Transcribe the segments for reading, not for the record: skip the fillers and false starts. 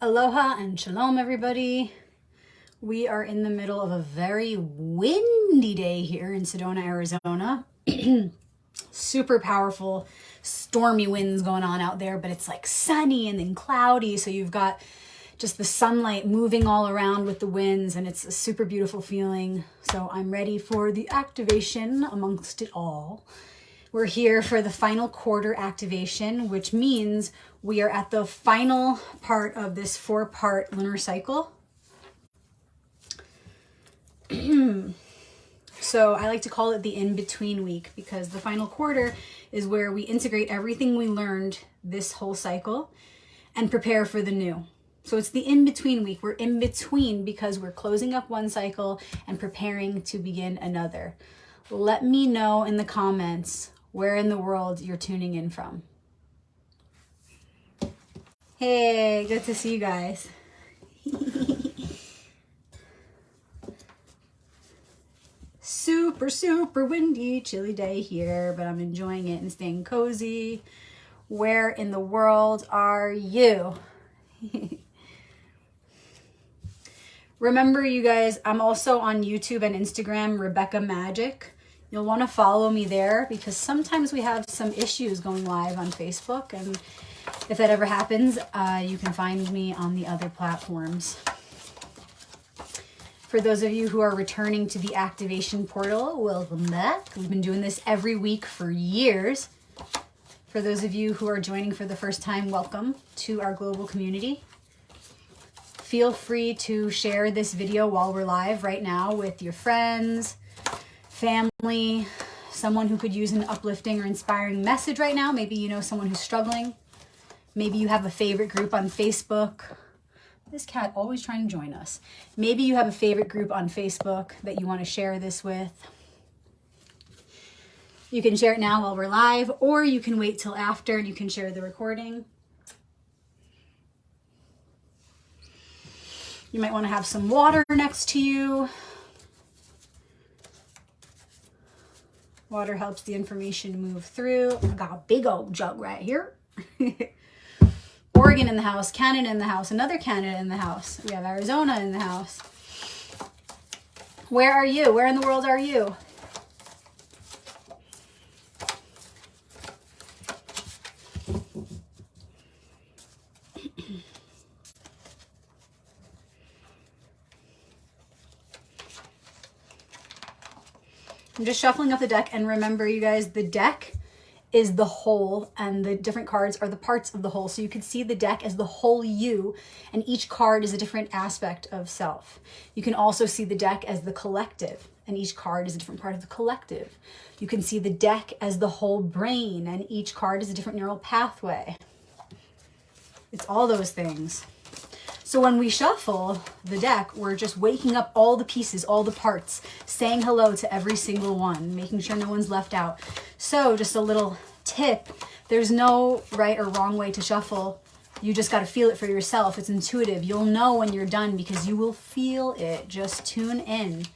Aloha and shalom, everybody. We are in the middle of a very windy day here in Sedona, Arizona. Super powerful, stormy winds going on out there, but it's like sunny and then cloudy. So you've got just the sunlight moving all around with the winds, and it's a super beautiful feeling. So I'm ready for the activation amongst it all. We're here for the final quarter activation, which means we are at the final part of this 4-part lunar cycle. So I like to call it the in-between week, because the final quarter is where we integrate everything we learned this whole cycle and prepare for the new. So it's the in-between week. We're in between because we're closing up one cycle and preparing to begin another. Let me know in the comments where in the world you're tuning in from. Hey, good to see you guys. Super windy, chilly day here, but I'm enjoying it and staying cozy. Where in the world are you? Remember, you guys, I'm also on YouTube and Instagram, Rebecca Magic. You'll want to follow me there because sometimes we have some issues going live on Facebook, and if that ever happens, you can find me on the other platforms. For those of you who are returning to the activation portal, welcome back. We've been doing this every week for years. For those of you who are joining for the first time, welcome to our global community. Feel free to share this video while we're live right now with your friends, family, someone who could use an uplifting or inspiring message right now. Maybe you know someone who's struggling. Maybe you have a favorite group on Facebook. This cat always trying to join us. Maybe you have a favorite group on Facebook that you want to share this with. You can share it now while we're live, or you can wait till after and you can share the recording. You might want to have some water next to you. Water helps the information move through. I got a big old jug right here. Oregon in the house, Canada in the house, another Canada in the house. We have Arizona in the house. Where are you? Where in the world are you? I'm just shuffling up the deck, and remember, you guys, the deck is the whole and the different cards are the parts of the whole. So you can see the deck as the whole you, and each card is a different aspect of self. You can also see the deck as the collective, and each card is a different part of the collective. You can see the deck as the whole brain, and each card is a different neural pathway. It's all those things. So when we shuffle the deck, we're just waking up all the pieces, all the parts, saying hello to every single one, making sure no one's left out. So just a little tip, there's no right or wrong way to shuffle. You just got to feel it for yourself. It's intuitive. You'll know when you're done because you will feel it. Just tune in.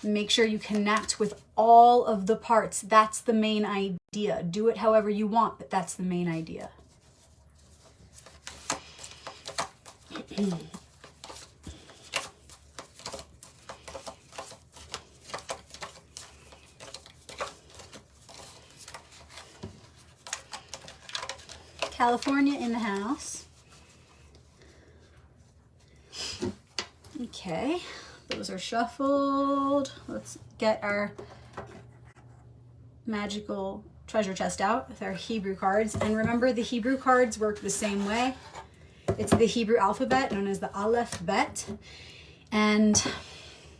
Make sure you connect with all of the parts. That's the main idea. Do it however you want, but that's the main idea. California in the house. Okay, those are shuffled. Let's get our magical treasure chest out with our Hebrew cards. And remember, the Hebrew cards work the same way. It's the Hebrew alphabet, known as the Aleph Bet. And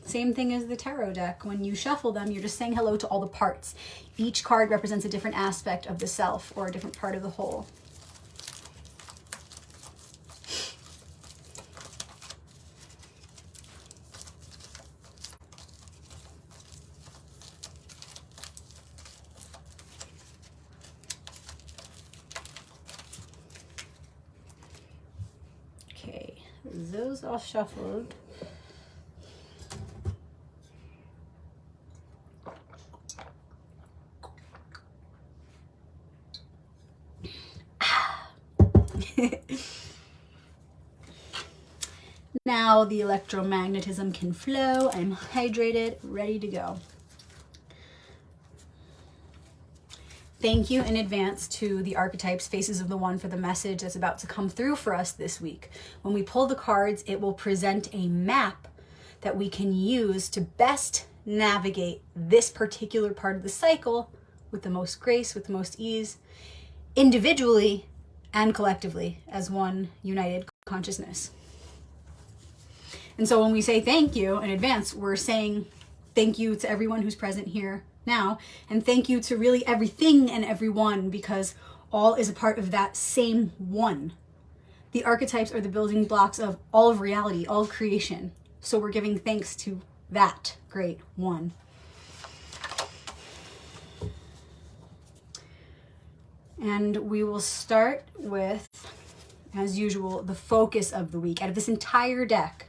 same thing as the tarot deck. When you shuffle them, you're just saying hello to all the parts. Each card represents a different aspect of the self or a different part of the whole. Okay, those all shuffled. Now the electromagnetism can flow. I'm hydrated, ready to go. Thank you in advance to the archetypes, Faces of the One, for the message that's about to come through for us this week. When we pull the cards, it will present a map that we can use to best navigate this particular part of the cycle with the most grace, with the most ease, individually and collectively as one united consciousness. And so when we say thank you in advance, we're saying thank you to everyone who's present here now, and thank you to really everything and everyone, because all is a part of that same one. The archetypes are the building blocks of all of reality, all of creation. So we're giving thanks to that great one. And we will start with, as usual, the focus of the week. Out of this entire deck,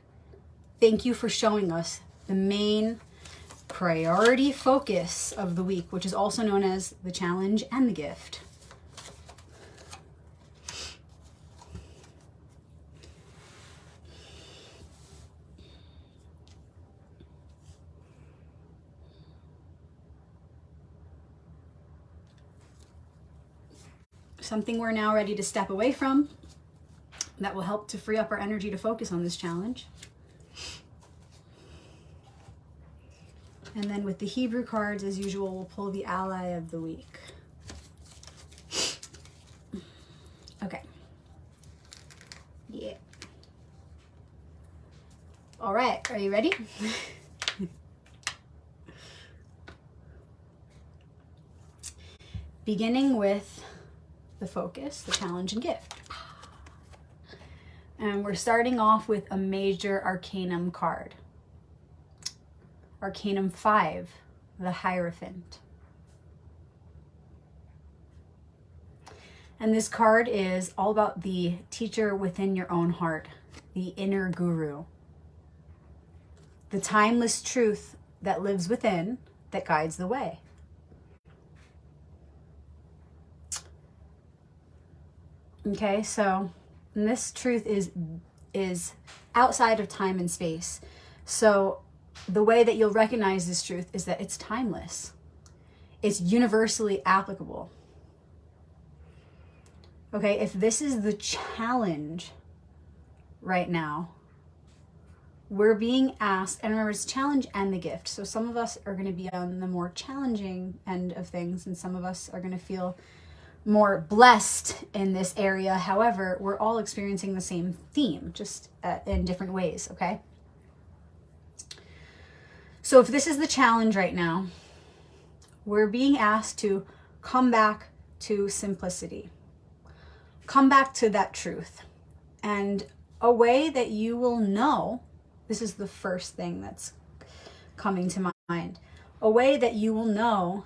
thank you for showing us the main priority focus of the week, which is also known as the challenge and the gift. Something we're now ready to step away from that will help to free up our energy to focus on this challenge. And then with the Hebrew cards, as usual, we'll pull the ally of the week. Okay. Yeah. All right, are you ready? Beginning with the focus, the challenge and gift. And we're starting off with a major arcanum card. Arcanum 5, the Hierophant. And this card is all about the teacher within your own heart, the inner guru. The timeless truth that lives within that guides the way. Okay, so this truth is outside of time and space. So the way that you'll recognize this truth is that it's timeless. It's universally applicable. Okay, if this is the challenge right now, we're being asked, and remember, it's challenge and the gift. So some of us are going to be on the more challenging end of things, and some of us are going to feel more blessed in this area. However, we're all experiencing the same theme, just in different ways, okay? So if this is the challenge right now, we're being asked to come back to simplicity. Come back to that truth. And a way that you will know, this is the first thing that's coming to mind, a way that you will know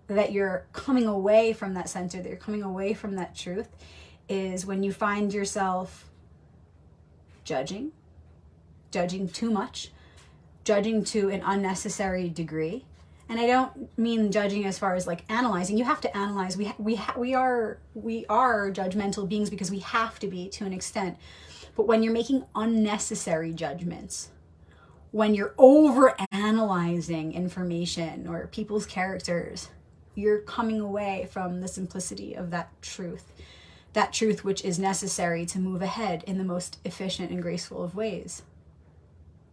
that you're coming away from that center, that you're coming away from that truth, is when you find yourself judging too much, judging to an unnecessary degree. And I don't mean judging as far as like analyzing. You have to analyze. We are judgmental beings because we have to be to an extent. But when you're making unnecessary judgments, when you're over analyzing information or people's characters, you're coming away from the simplicity of that truth which is necessary to move ahead in the most efficient and graceful of ways.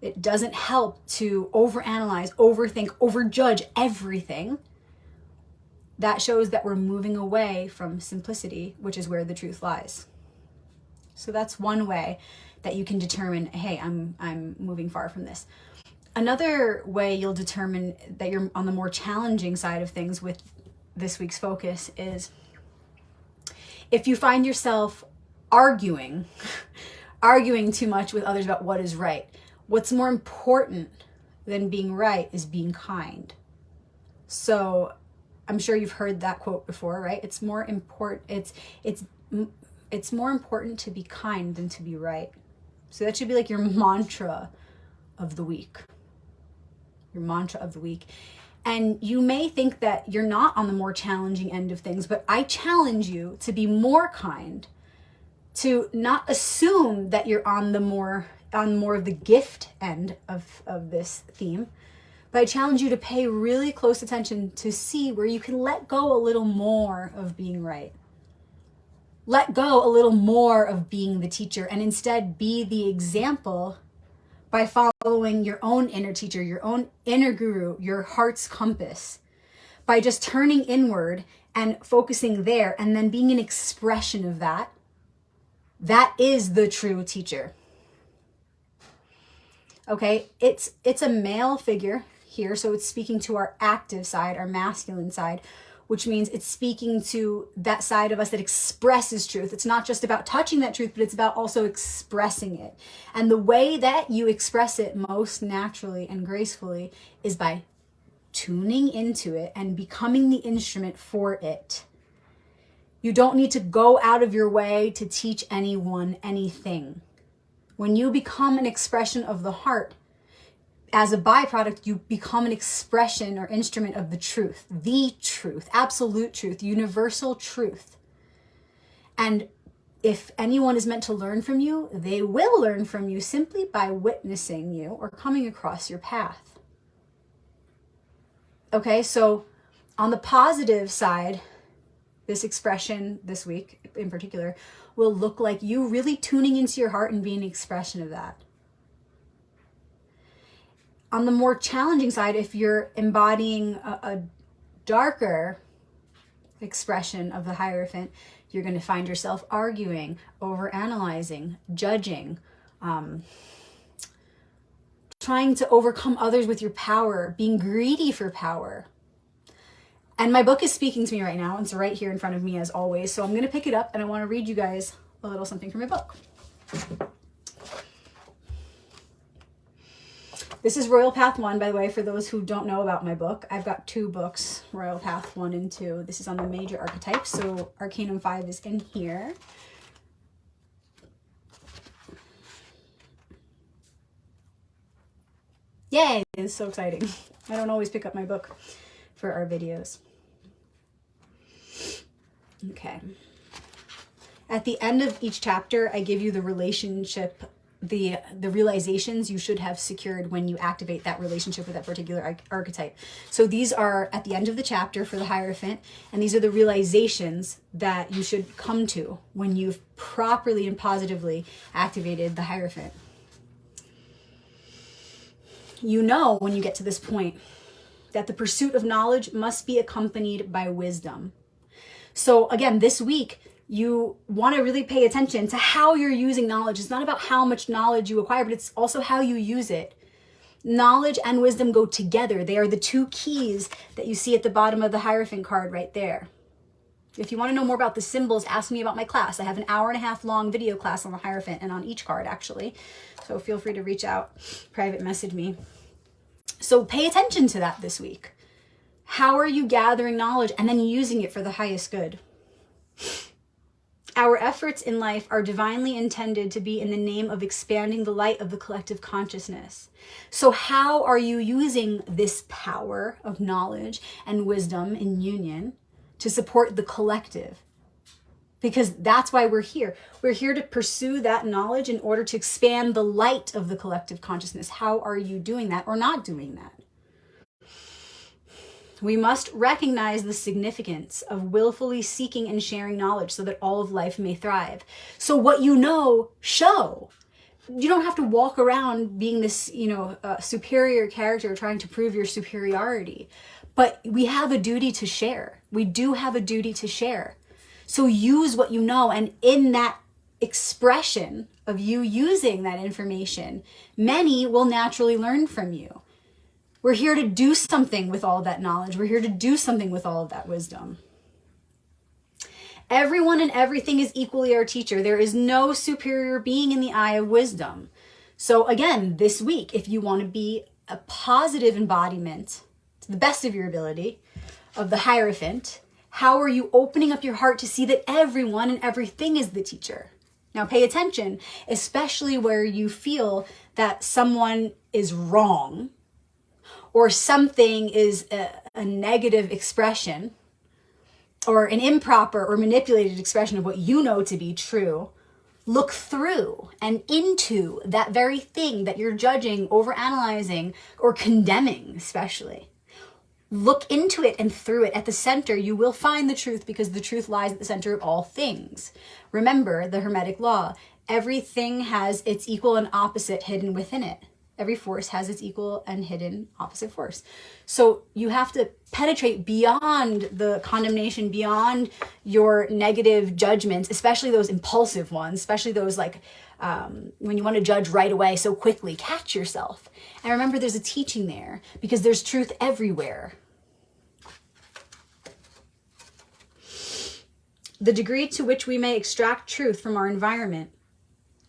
It doesn't help to overanalyze, overthink, overjudge everything. That shows that we're moving away from simplicity, which is where the truth lies. So that's one way that you can determine, hey, I'm moving far from this. Another way you'll determine that you're on the more challenging side of things with this week's focus is if you find yourself arguing too much with others about what is right. What's more important than being right is being kind. So I'm sure you've heard that quote before, right? It's more important to be kind than to be right. So that should be like your mantra of the week. Your mantra of the week. And you may think that you're not on the more challenging end of things, but I challenge you to be more kind, to not assume that you're on the more on more of the gift end of this theme. But I challenge you to pay really close attention to see where you can let go a little more of being right. Let go a little more of being the teacher and instead be the example by following your own inner teacher, your own inner guru, your heart's compass, by just turning inward and focusing there and then being an expression of that. That is the true teacher. Okay, it's a male figure here, so it's speaking to our active side, our masculine side, which means it's speaking to that side of us that expresses truth. It's not just about touching that truth, but it's about also expressing it. And the way that you express it most naturally and gracefully is by tuning into it and becoming the instrument for it. You don't need to go out of your way to teach anyone anything. When you become an expression of the heart, as a byproduct, you become an expression or instrument of the truth, absolute truth, universal truth. And if anyone is meant to learn from you, they will learn from you simply by witnessing you or coming across your path. Okay, so on the positive side, this expression this week in particular will look like you really tuning into your heart and being an expression of that. On the more challenging side, if you're embodying a darker expression of the Hierophant, you're going to find yourself arguing, overanalyzing, judging, trying to overcome others with your power, being greedy for power. And my book is speaking to me right now. It's right here in front of me as always. So I'm going to pick it up and I want to read you guys a little something from my book. This is Royal Path 1, by the way, for those who don't know about my book. I've got 2 books, Royal Path 1 and 2. This is on the major archetypes, so Arcanum 5 is in here. Yay! It's so exciting. I don't always pick up my book for our videos. Okay. At the end of each chapter, I give you the relationship, the realizations you should have secured when you activate that relationship with that particular archetype. So these are at the end of the chapter for the Hierophant, and these are the realizations that you should come to when you've properly and positively activated the Hierophant. You know, when you get to this point, that the pursuit of knowledge must be accompanied by wisdom. So again, this week, you want to really pay attention to how you're using knowledge. It's not about how much knowledge you acquire, but it's also how you use it. Knowledge and wisdom go together. They are the 2 keys that you see at the bottom of the Hierophant card right there. If you want to know more about the symbols, ask me about my class. I have an 1.5-hour long video class on the Hierophant and on each card, actually. So feel free to reach out, private message me. So pay attention to that this week. How are you gathering knowledge and then using it for the highest good? Our efforts in life are divinely intended to be in the name of expanding the light of the collective consciousness. So how are you using this power of knowledge and wisdom in union to support the collective? Because that's why we're here. We're here to pursue that knowledge in order to expand the light of the collective consciousness. How are you doing that or not doing that? We must recognize the significance of willfully seeking and sharing knowledge so that all of life may thrive. So what you know, show. You don't have to walk around being this, superior character trying to prove your superiority. But we have a duty to share. We do have a duty to share. So use what you know, and in that expression of you using that information, many will naturally learn from you. We're here to do something with all of that knowledge. We're here to do something with all of that wisdom. Everyone and everything is equally our teacher. There is no superior being in the eye of wisdom. So again, this week, if you want to be a positive embodiment to the best of your ability of the Hierophant, how are you opening up your heart to see that everyone and everything is the teacher? Now pay attention, especially where you feel that someone is wrong or something is a negative expression or an improper or manipulated expression of what you know to be true. Look through and into that very thing that you're judging, overanalyzing, or condemning, especially. Look into it and through it. At the center, you will find the truth, because the truth lies at the center of all things. Remember the Hermetic law. Everything has its equal and opposite hidden within it. Every force has its equal and hidden opposite force. So you have to penetrate beyond the condemnation, beyond your negative judgments, especially those impulsive ones, especially those like when you want to judge right away so quickly. Catch yourself. And remember, there's a teaching there, because there's truth everywhere. The degree to which we may extract truth from our environment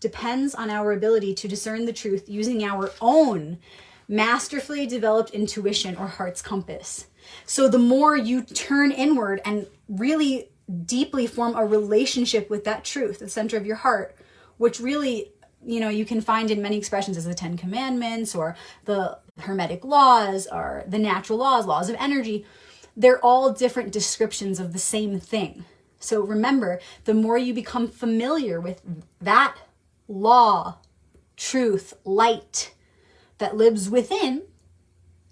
depends on our ability to discern the truth using our own masterfully developed intuition or heart's compass. So the more you turn inward and really deeply form a relationship with that truth, the center of your heart, which really, you can find in many expressions as the 10 Commandments or the Hermetic laws or the natural laws of energy, they're all different descriptions of the same thing. So remember, the more you become familiar with that law, truth, light that lives within,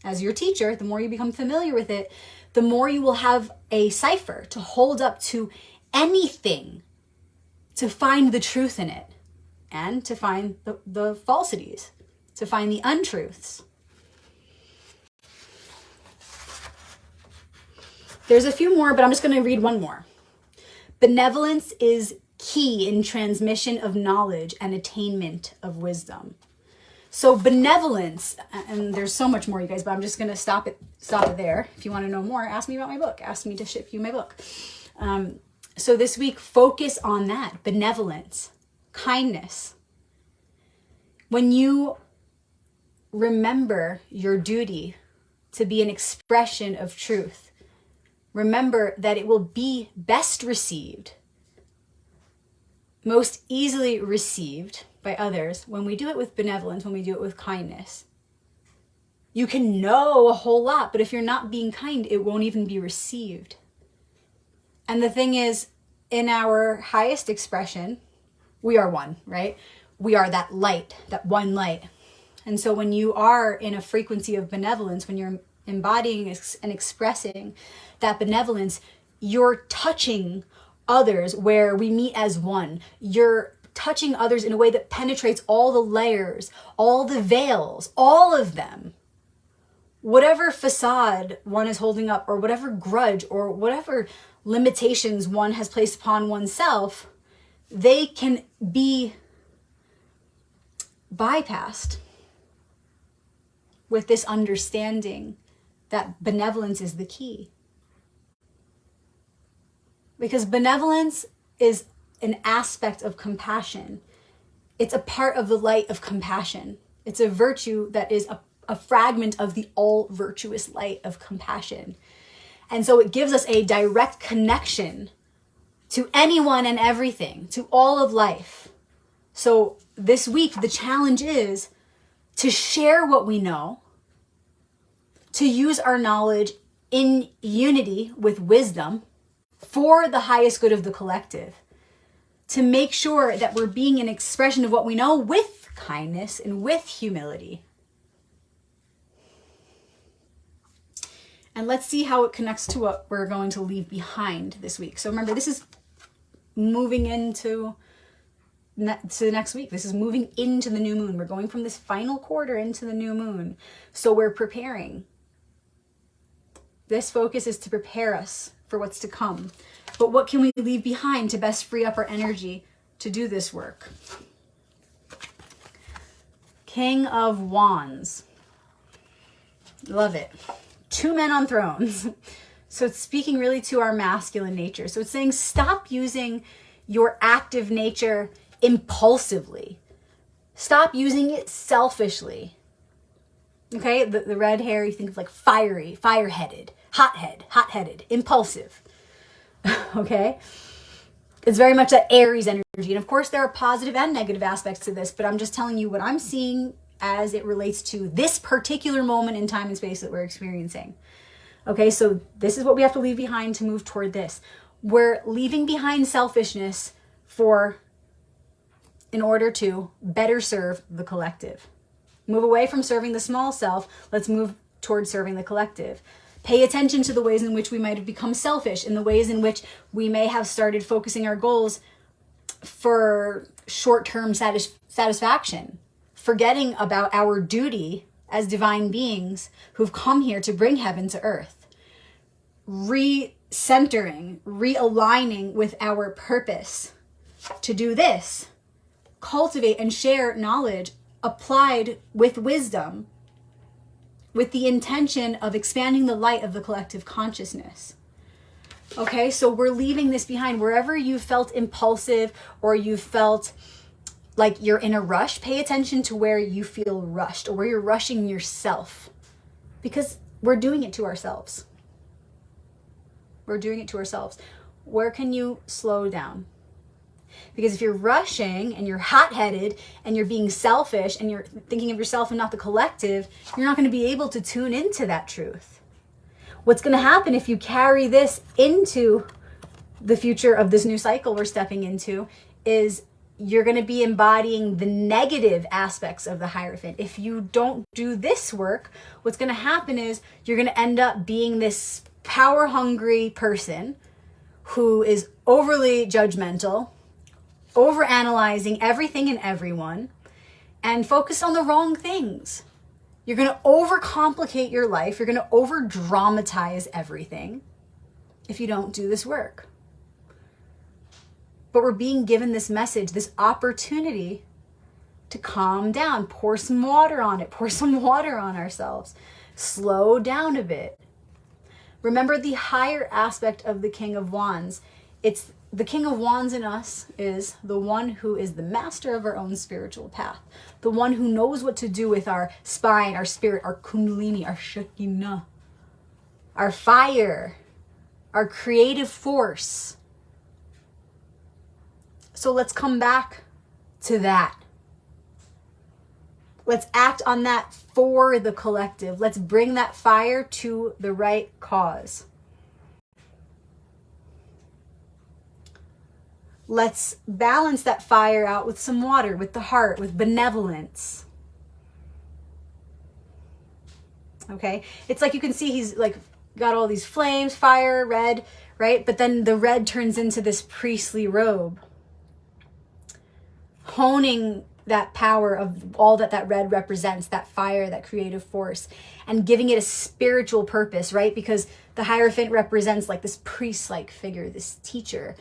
as your teacher, the more you become familiar with it, the more you will have a cipher to hold up to anything to find the truth in it, and to find the falsities, to find the untruths. There's a few more, but I'm just going to read one more. Benevolence is key in transmission of knowledge and attainment of wisdom. So benevolence, and there's so much more, you guys, but I'm just going to stop it there. If you want to know more, ask me about my book. Ask me to ship you my book. So this week, focus on that. Benevolence, kindness. When you remember your duty to be an expression of truth, remember that it will be best received, most easily received by others when we do it with benevolence, when we do it with kindness. You can know a whole lot, but if you're not being kind, it won't even be received. And the thing is, in our highest expression, we are one, right? We are that light, that one light. And so when you are in a frequency of benevolence, when you're embodying and expressing that benevolence, you're touching others where we meet as one. You're touching others in a way that penetrates all the layers, all the veils, all of them. Whatever facade one is holding up, or whatever grudge, or whatever limitations one has placed upon oneself, they can be bypassed with this understanding that benevolence is the key. Because benevolence is an aspect of compassion. It's a part of the light of compassion. It's a virtue that is a fragment of the all virtuous light of compassion. And so it gives us a direct connection to anyone and everything, to all of life. So this week, the challenge is to share what we know, to use our knowledge in unity with wisdom for the highest good of the collective, to make sure that we're being an expression of what we know with kindness and with humility. And let's see how it connects to what we're going to leave behind this week. So remember, this is moving into the next week. This is moving into the new moon. We're going from this final quarter into the new moon. So we're preparing. This focus is to prepare us for what's to come. But what can we leave behind to best free up our energy to do this work? King of Wands. Love it. 2 men on thrones. So it's speaking really to our masculine nature. So it's saying stop using your active nature impulsively. Stop using it selfishly. Okay, the red hair, you think of like fiery, fire-headed, hot-headed, impulsive. Okay? It's very much that Aries energy. And of course, there are positive and negative aspects to this, but I'm just telling you what I'm seeing as it relates to this particular moment in time and space that we're experiencing. Okay, so this is what we have to leave behind to move toward this. We're leaving behind selfishness for in order to better serve the collective. Move away from serving the small self. Let's move towards serving the collective. Pay attention to the ways in which we might have become selfish, in the ways in which we may have started focusing our goals for short-term satisfaction, forgetting about our duty as divine beings who've come here to bring heaven to earth. Recentering, realigning with our purpose to do this. Cultivate and share knowledge applied with wisdom, with the intention of expanding the light of the collective consciousness. Okay, so we're leaving this behind. Wherever you felt impulsive or you felt like you're in a rush, pay attention to where you feel rushed or where you're rushing yourself, because we're doing it to ourselves. We're doing it to ourselves. Where can you slow down? Because if you're rushing and you're hot-headed and you're being selfish and you're thinking of yourself and not the collective, you're not going to be able to tune into that truth. What's going to happen if you carry this into the future of this new cycle we're stepping into is you're going to be embodying the negative aspects of the Hierophant. If you don't do this work, what's going to happen is you're going to end up being this power-hungry person who is overly judgmental, overanalyzing everything and everyone, and focused on the wrong things. You're going to overcomplicate your life. You're going to over-dramatize everything if you don't do this work. But we're being given this message, this opportunity to calm down, pour some water on it, pour some water on ourselves, slow down a bit. Remember the higher aspect of the King of Wands. It's the King of Wands in us is the one who is the master of our own spiritual path, the one who knows what to do with our spine, our spirit, our kundalini, our shekinah, our fire, our creative force. So let's come back to that. Let's act on that for the collective. Let's bring that fire to the right cause. Let's balance that fire out with some water, with the heart, with benevolence. Okay? It's like you can see he's like got all these flames, fire, red, right? But then the red turns into this priestly robe, honing that power of all that that red represents, that fire, that creative force, and giving it a spiritual purpose, right? Because the Hierophant represents like this priest-like figure, this teacher.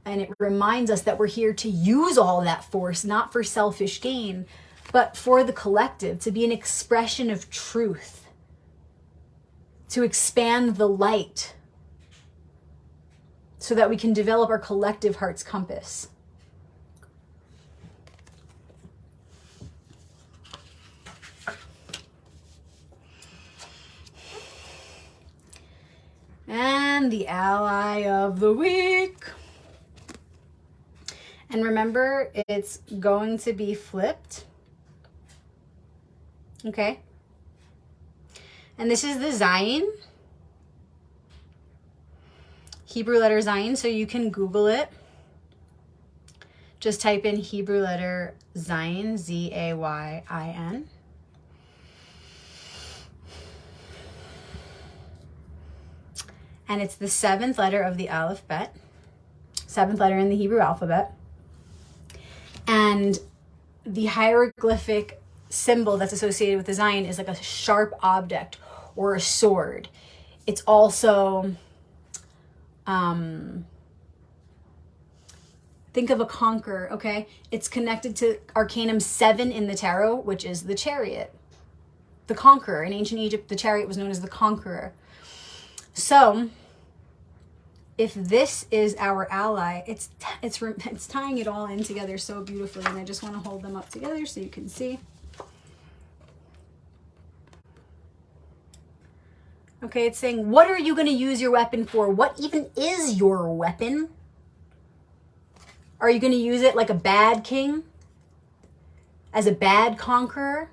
And it reminds us that we're here to use all that force, not for selfish gain, but for the collective, to be an expression of truth, to expand the light so that we can develop our collective heart's compass. And the ally of the week. And remember, it's going to be flipped. Okay? And this is the Zayin. Hebrew letter Zayin, so you can Google it. Just type in Hebrew letter Zayin, Z-A-Y-I-N. And it's the 7th letter of the alphabet, 7th letter in the Hebrew alphabet. And the hieroglyphic symbol that's associated with the Zayin is like a sharp object or a sword. It's also, think of a conqueror, okay? It's connected to Arcanum 7 in the tarot, which is the chariot. The conqueror. In ancient Egypt, the chariot was known as the conqueror. So, if this is our ally, it's tying it all in together so beautifully, and I just want to hold them up together so you can see. Okay, it's saying, what are you going to use your weapon for? What even is your weapon? Are you going to use it like a bad king? As a bad conqueror?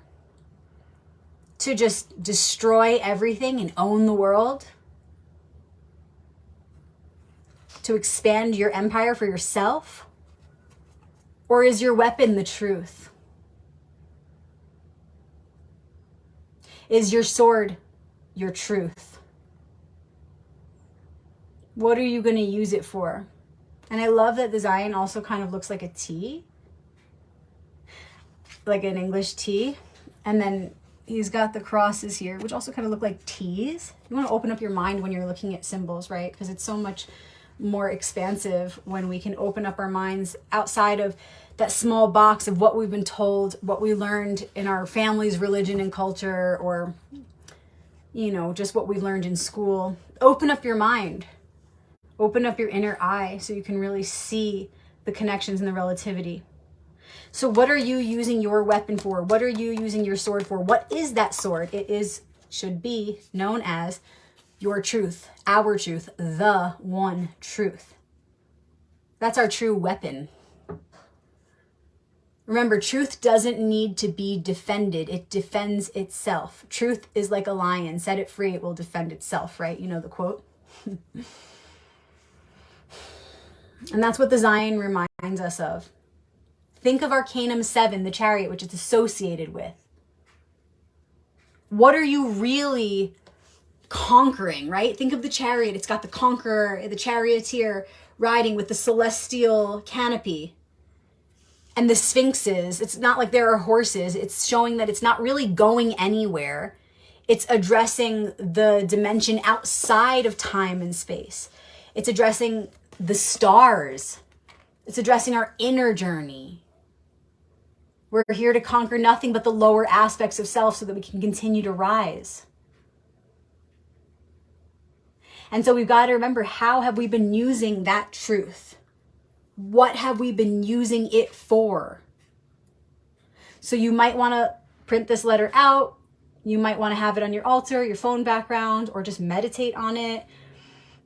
To just destroy everything and own the world? To expand your empire for yourself? Or is your weapon the truth? Is your sword your truth? What are you going to use it for? And I love that the Zion also kind of looks like a T, like an English T. And then he's got the crosses here, which also kind of look like T's. You want to open up your mind when you're looking at symbols, right? Because it's so much more expansive when we can open up our minds outside of that small box of what we've been told, what we learned in our family's religion and culture, or, you know, just what we learned in school. Open up your mind. Open up your inner eye so you can really see the connections and the relativity. So what are you using your weapon for? What are you using your sword for? What is that sword? It should be known as your truth, our truth, the one truth. That's our true weapon. Remember, truth doesn't need to be defended. It defends itself. Truth is like a lion. Set it free, it will defend itself, right? You know the quote. And that's what the Zion reminds us of. Think of Arcanum 7, the chariot, which it's associated with. What are you really conquering, right? Think of the chariot. It's got the conqueror, the charioteer riding with the celestial canopy. And the sphinxes, it's not like there are horses. It's showing that it's not really going anywhere. It's addressing the dimension outside of time and space. It's addressing the stars. It's addressing our inner journey. We're here to conquer nothing but the lower aspects of self so that we can continue to rise. And so we've got to remember, how have we been using that truth? What have we been using it for? So you might want to print this letter out. You might want to have it on your altar, your phone background, or just meditate on it.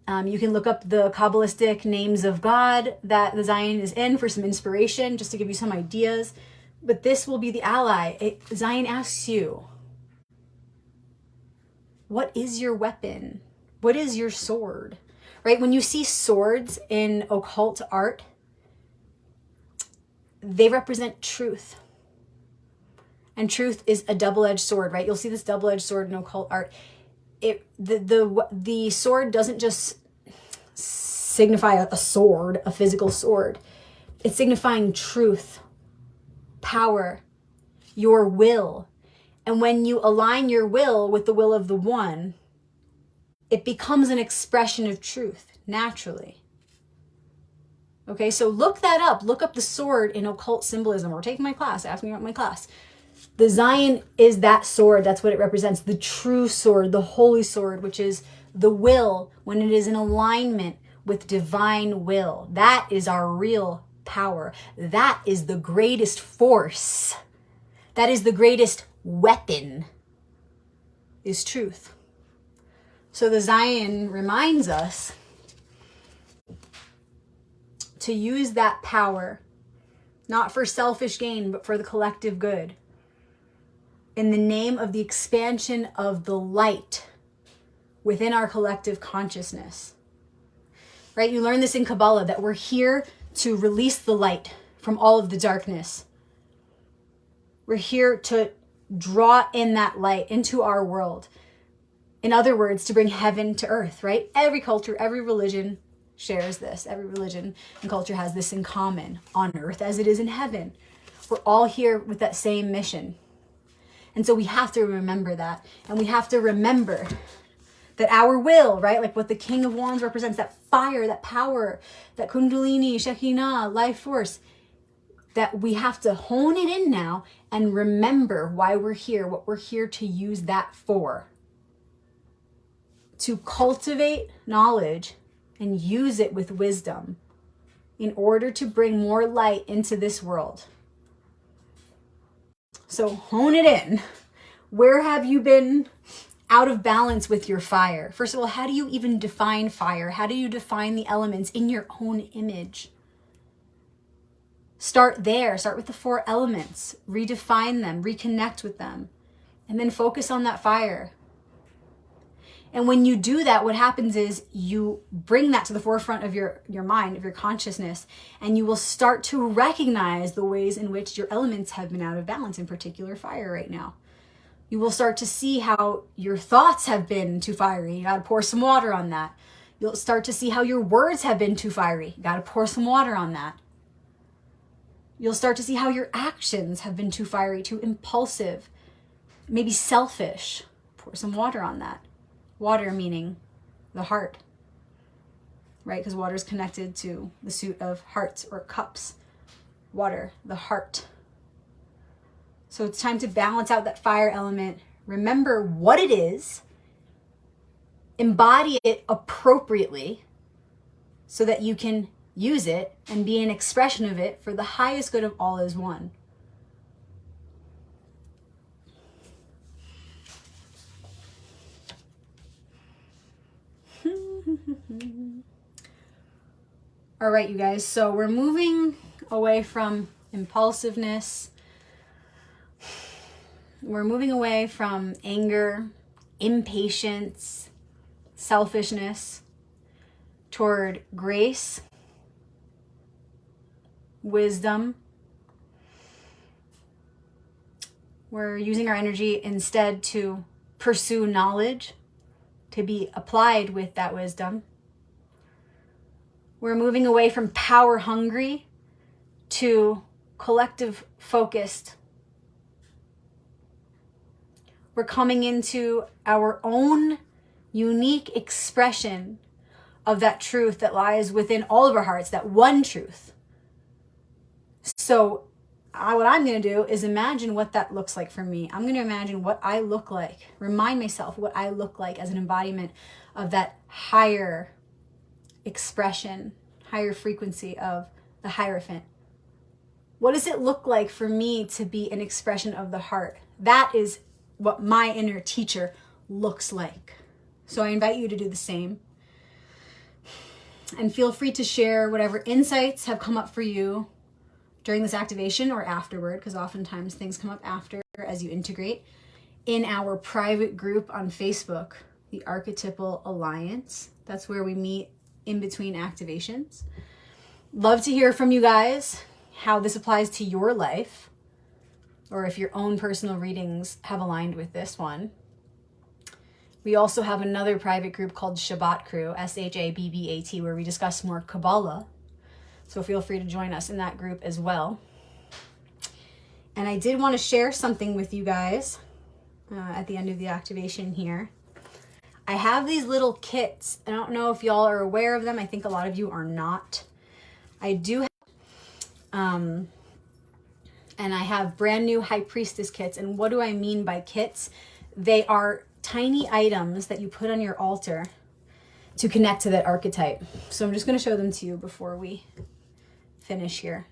You can look up the Kabbalistic names of God that the Zion is in for some inspiration, just to give you some ideas. But this will be the ally. Zion asks you, what is your weapon? What is your sword? Right? When you see swords in occult art, they represent truth. And truth is a double-edged sword, right? You'll see this double-edged sword in occult art. The sword doesn't just signify a sword, a physical sword. It's signifying truth, power, your will. And when you align your will with the will of the one, it becomes an expression of truth naturally. Okay, so look that up. Look up the sword in occult symbolism, or take my class. Ask me about my class. The Zion is that sword. That's what it represents. The true sword, the holy sword, which is the will when it is in alignment with divine will. That is our real power. That is the greatest force. That is the greatest weapon, is truth. So the Zion reminds us to use that power, not for selfish gain, but for the collective good, in the name of the expansion of the light within our collective consciousness. Right? You learn this in Kabbalah, that we're here to release the light from all of the darkness. We're here to draw in that light into our world. In other words, to bring heaven to earth, right? Every culture, every religion shares this. Every religion and culture has this in common, on earth as it is in heaven. We're all here with that same mission. And so we have to remember that. And we have to remember that our will, right? Like what the King of Wands represents, that fire, that power, that Kundalini, Shekinah, life force, that we have to hone it in now and remember why we're here, what we're here to use that for. To cultivate knowledge and use it with wisdom in order to bring more light into this world. So hone it in. Where have you been out of balance with your fire? First of all, how do you even define fire? How do you define the elements in your own image? Start there. Start with the 4 elements. Redefine them. Reconnect with them. And then focus on that fire. And when you do that, what happens is you bring that to the forefront of your mind, of your consciousness, and you will start to recognize the ways in which your elements have been out of balance, in particular fire right now. You will start to see how your thoughts have been too fiery. You gotta pour some water on that. You'll start to see how your words have been too fiery. You gotta pour some water on that. You'll start to see how your actions have been too fiery, too impulsive, maybe selfish. Pour some water on that. Water meaning the heart, right? Because water is connected to the suit of hearts or cups. Water, the heart. So it's time to balance out that fire element. Remember what it is. Embody it appropriately so that you can use it and be an expression of it for the highest good of all as one. All right, you guys, so we're moving away from impulsiveness. We're moving away from anger, impatience, selfishness, toward grace, wisdom. We're using our energy instead to pursue knowledge, to be applied with that wisdom. We're moving away from power hungry to collective focused. We're coming into our own unique expression of that truth that lies within all of our hearts, that one truth. So what I'm going to do is imagine what that looks like for me. I'm going to imagine what I look like, remind myself what I look like as an embodiment of that higher expression, higher frequency of the Hierophant. What does it look like for me to be an expression of the heart? That is what my inner teacher looks like. So I invite you to do the same. And feel free to share whatever insights have come up for you during this activation or afterward, because oftentimes things come up after as you integrate, in our private group on Facebook, the Archetypal Alliance. That's where we meet in between activations. Love to hear from you guys how this applies to your life, or if your own personal readings have aligned with this one. We also have another private group called Shabbat Crew, Shabbat, where we discuss more Kabbalah. So feel free to join us in that group as well. And I did want to share something with you guys at the end of the activation here. I have these little kits. I don't know if y'all are aware of them. I think a lot of you are not. I do have, and I have brand new High Priestess kits. And what do I mean by kits? They are tiny items that you put on your altar to connect to that archetype. So I'm just going to show them to you before we finish here.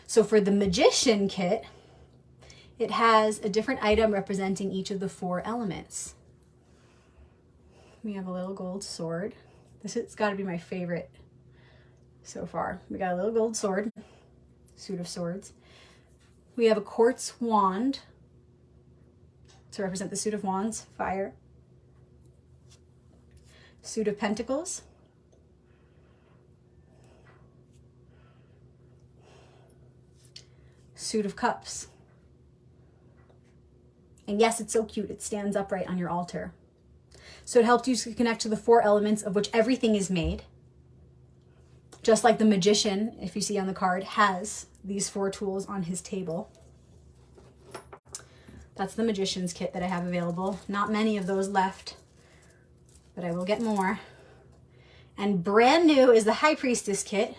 So for the Magician kit, it has a different item representing each of the 4 elements. We have a little gold sword. This has got to be my favorite so far. We got a little gold sword, suit of swords. We have a quartz wand to represent the suit of wands, fire. Suit of pentacles. Suit of cups. And yes, it's so cute. It stands upright on your altar. So it helps you to connect to the 4 elements of which everything is made. Just like the Magician, if you see on the card, has these 4 tools on his table. That's the Magician's kit that I have available. Not many of those left, but I will get more. And brand new is the High Priestess kit.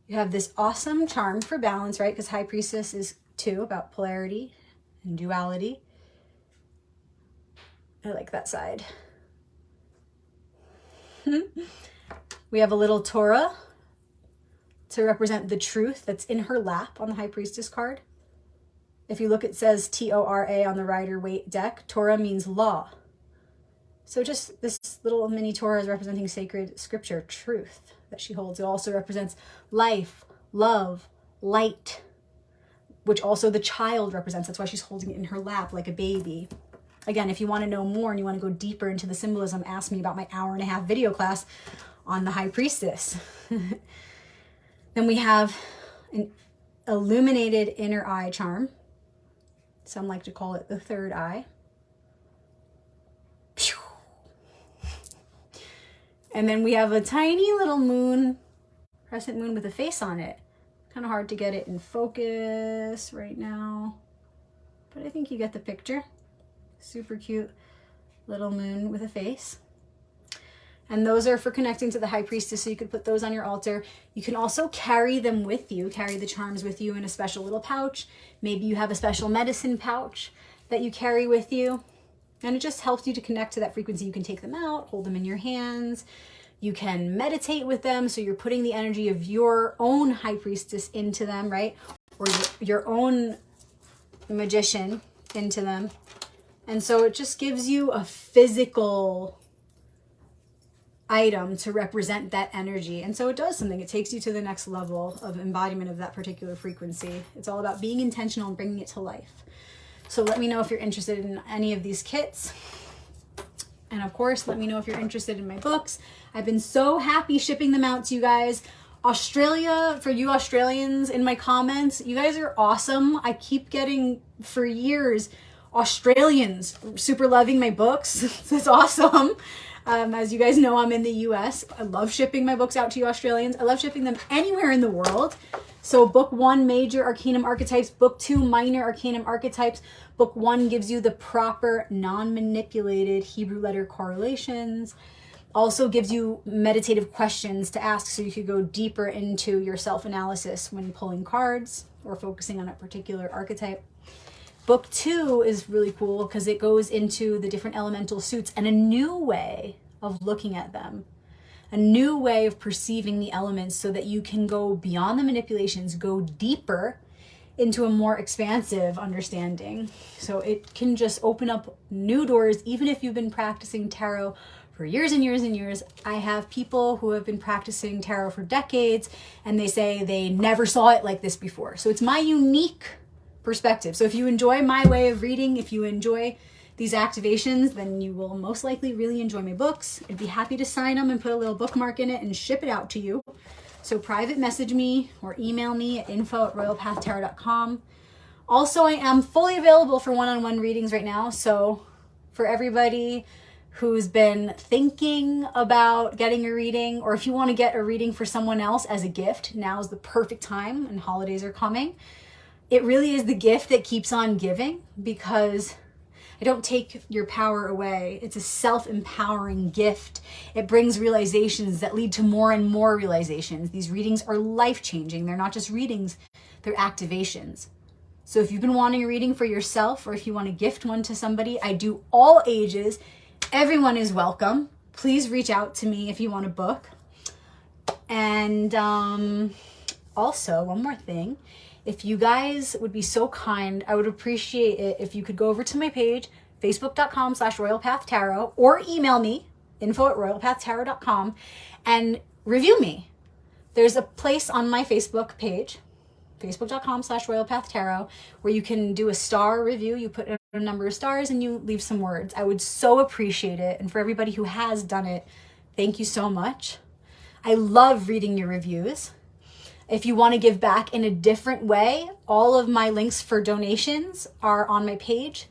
You have this awesome charm for balance, right? Because High Priestess is 2, about polarity and duality. I like that side. We have a little Torah to represent the truth that's in her lap on the High Priestess card. If you look, it says T-O-R-A on the Rider-Waite deck. Torah means law. So just this little mini Torah is representing sacred scripture, truth that she holds. It also represents life, love, light, which also the child represents. That's why she's holding it in her lap like a baby. Again, if you want to know more and you want to go deeper into the symbolism, ask me about my 1.5-hour video class on the High Priestess. Then we have an illuminated inner eye charm. Some like to call it the third eye. And then we have a tiny little moon, crescent moon with a face on it. Kind of hard to get it in focus right now, but I think you get the picture. Super cute little moon with a face. And those are for connecting to the High Priestess, so you could put those on your altar. You can also carry them with you, carry the charms with you in a special little pouch. Maybe you have a special medicine pouch that you carry with you. And it just helps you to connect to that frequency. You can take them out, hold them in your hands. You can meditate with them. So you're putting the energy of your own High Priestess into them, right? Or your own magician into them. And so it just gives you a physical item to represent that energy. And so it does something. It takes you to the next level of embodiment of that particular frequency. It's all about being intentional and bringing it to life. So let me know if you're interested in any of these kits. And of course, let me know if you're interested in my books. I've been so happy shipping them out to you guys. Australia, for you Australians in my comments, you guys are awesome. I keep getting, for years, Australians super loving my books. That's awesome. As you guys know, I'm in the US. I love shipping my books out to you Australians. I love shipping them anywhere in the world. So book 1, Major Arcanum Archetypes. Book 2, Minor Arcanum Archetypes. Book 1 gives you the proper non-manipulated Hebrew letter correlations. Also gives you meditative questions to ask so you could go deeper into your self-analysis when pulling cards or focusing on a particular archetype. Book 2 is really cool because it goes into the different elemental suits and a new way of looking at them. A new way of perceiving the elements so that you can go beyond the manipulations, go deeper into a more expansive understanding. So it can just open up new doors, even if you've been practicing tarot for years and years and years. I have people who have been practicing tarot for decades and they say they never saw it like this before. So it's my unique perspective. So if you enjoy my way of reading, if you enjoy these activations, then you will most likely really enjoy my books. I'd be happy to sign them and put a little bookmark in it and ship it out to you. So private message me or email me at info@royalpathtarot.com. Also, I am fully available for one-on-one readings right now. So for everybody who's been thinking about getting a reading, or if you want to get a reading for someone else as a gift, now's the perfect time and holidays are coming. It really is the gift that keeps on giving, because I don't take your power away. It's a self-empowering gift. It brings realizations that lead to more and more realizations. These readings are life-changing. They're not just readings, they're activations. So if you've been wanting a reading for yourself, or if you want to gift one to somebody, I do all ages. Everyone is welcome. Please reach out to me if you want a book. And also, one more thing. If you guys would be so kind, I would appreciate it if you could go over to my page, facebook.com/royalpathtarot, or email me, info@royalpathtarot.com, and review me. There's a place on my Facebook page, facebook.com/royalpathtarot, where you can do a star review. You put a number of stars and you leave some words. I would so appreciate it. And for everybody who has done it, thank you so much. I love reading your reviews. If you want to give back in a different way, all of my links for donations are on my page.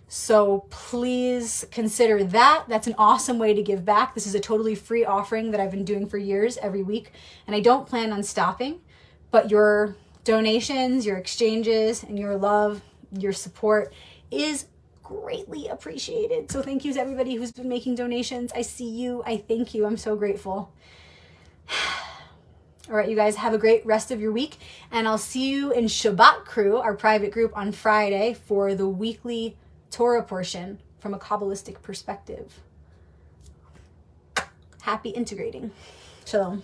So please consider that. That's an awesome way to give back. This is a totally free offering that I've been doing for years, every week, and I don't plan on stopping. But your donations, your exchanges, and your love, your support is greatly appreciated. So thank you to everybody who's been making donations. I see you. I thank you. I'm so grateful. All right, you guys, have a great rest of your week, and I'll see you in Shabbat Crew, our private group, on Friday for the weekly Torah portion from a Kabbalistic perspective. Happy integrating. Shalom.